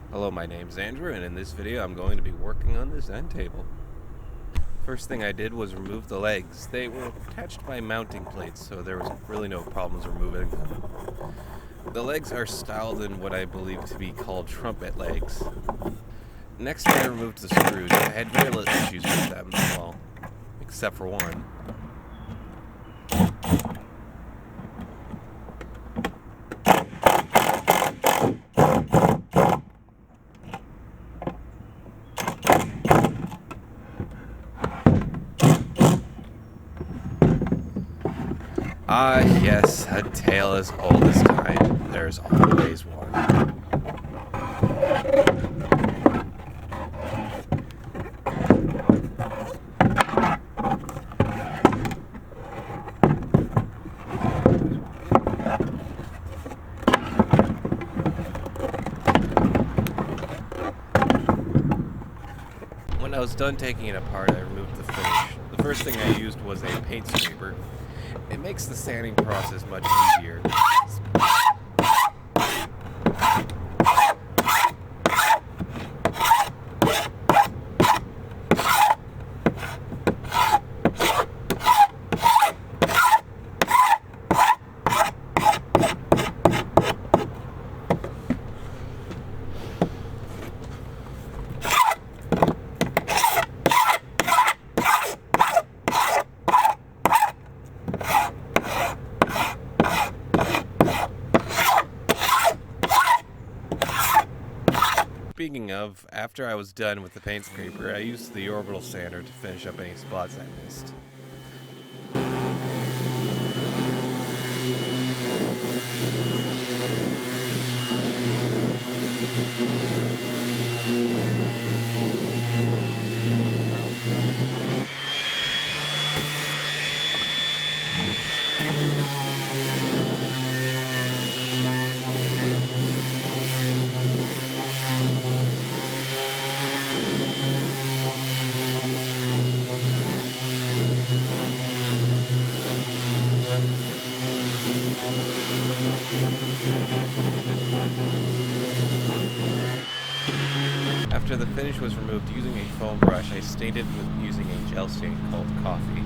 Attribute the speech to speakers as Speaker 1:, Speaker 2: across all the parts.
Speaker 1: Hello, my name's Andrew, and in this video I'm going to be working on this end table. First thing I did was remove the legs. They were attached by mounting plates, so there was really no problems removing them. The legs are styled in what I believe to be called trumpet legs. Next, I removed the screws. I had very little issues with them, well, except for one. Ah, yes, a tale as old as time. There's always one. When I was done taking it apart, I removed the finish. The first thing I used was a paint scraper. It makes the sanding process much easier. Speaking of, after I was done with the paint scraper, I used the orbital sander to finish up any spots I missed. After the finish was removed using a foam brush, I stained it with using a gel stain called coffee.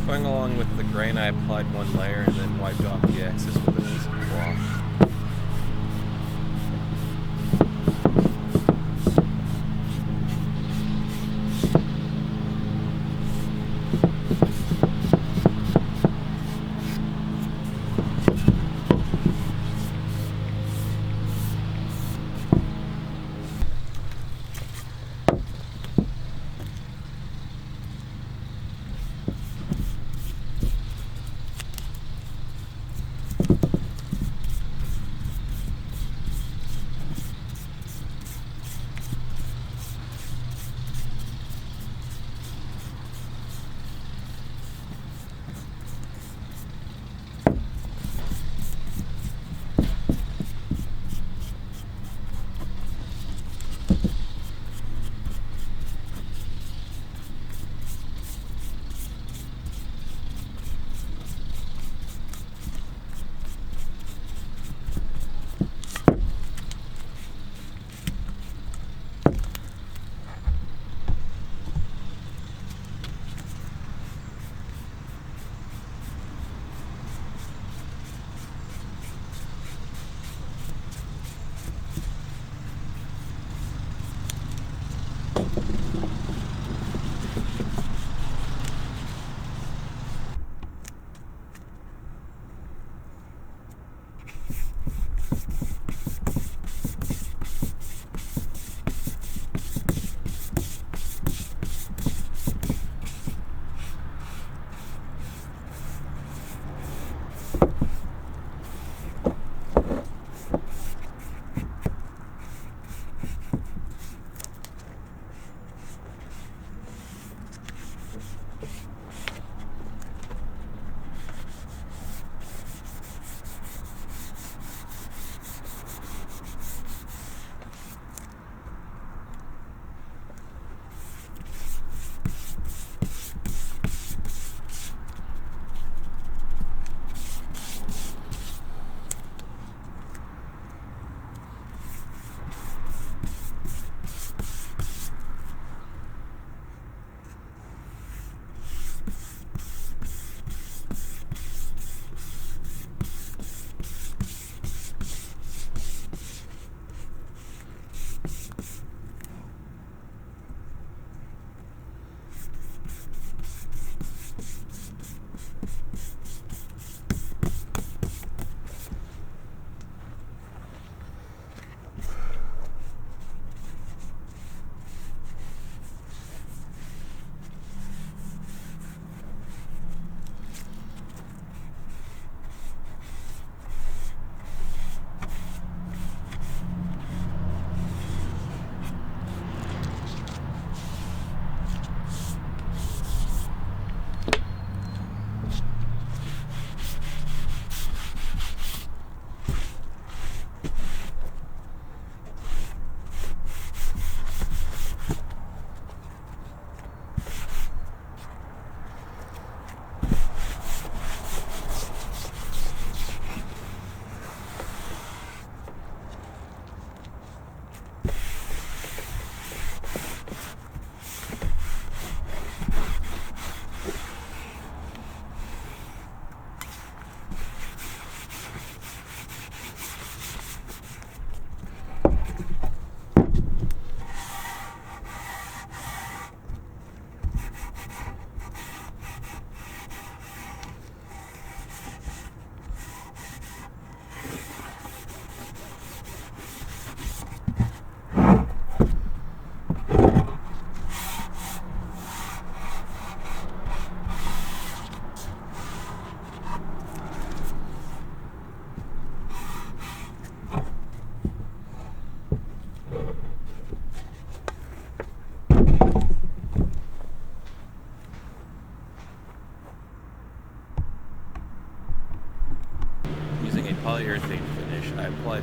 Speaker 1: Going along with the grain, I applied one layer and then wiped off the excess with a piece of cloth.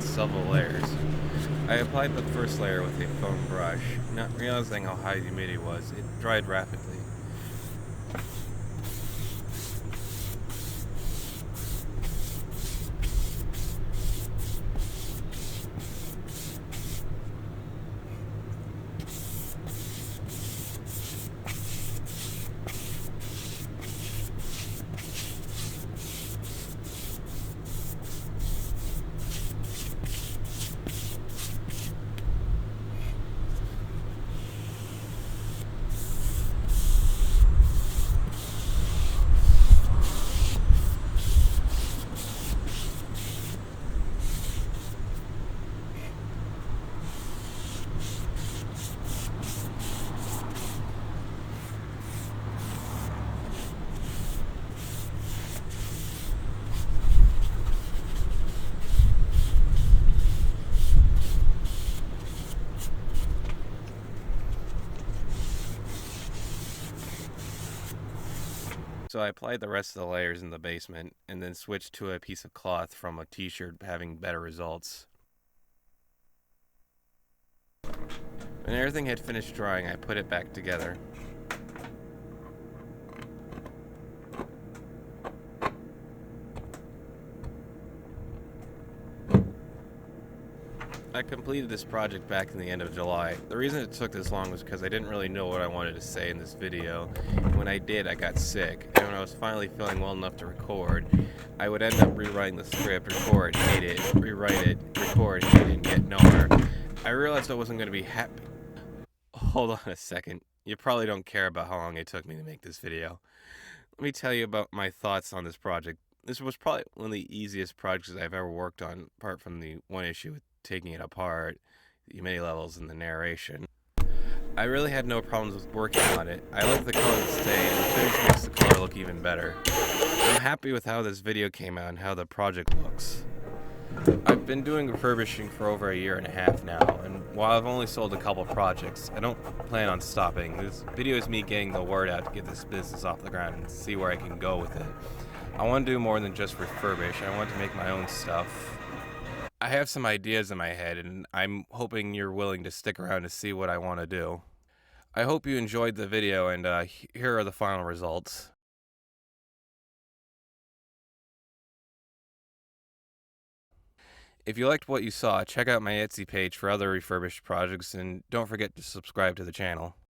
Speaker 1: several layers. I applied the first layer with a foam brush, not realizing how high the humidity was. It dried rapidly. So I applied the rest of the layers in the basement and then switched to a piece of cloth from a t-shirt, having better results. When everything had finished drying, I put it back together. I completed this project back in the end of July. The reason it took this long was because I didn't really know what I wanted to say in this video. When I did, I got sick, and when I was finally feeling well enough to record, I would end up rewriting the script, record, hate it, rewrite it, record, hate it, and get nowhere. I realized I wasn't going to be happy. Hold on a second. You probably don't care about how long it took me to make this video. Let me tell you about my thoughts on this project. This was probably one of the easiest projects I've ever worked on, apart from the one issue with taking it apart, the humidity levels, and the narration. I really had no problems with working on it. I like the color to stay, and the finish makes the color look even better. I'm happy with how this video came out and how the project looks. I've been doing refurbishing for over a year and a half now, and while I've only sold a couple projects, I don't plan on stopping. This video is me getting the word out to get this business off the ground and see where I can go with it. I want to do more than just refurbish. I want to make my own stuff. I have some ideas in my head, and I'm hoping you're willing to stick around to see what I want to do. I hope you enjoyed the video, and here are the final results. If you liked what you saw, check out my Etsy page for other refurbished projects, and don't forget to subscribe to the channel.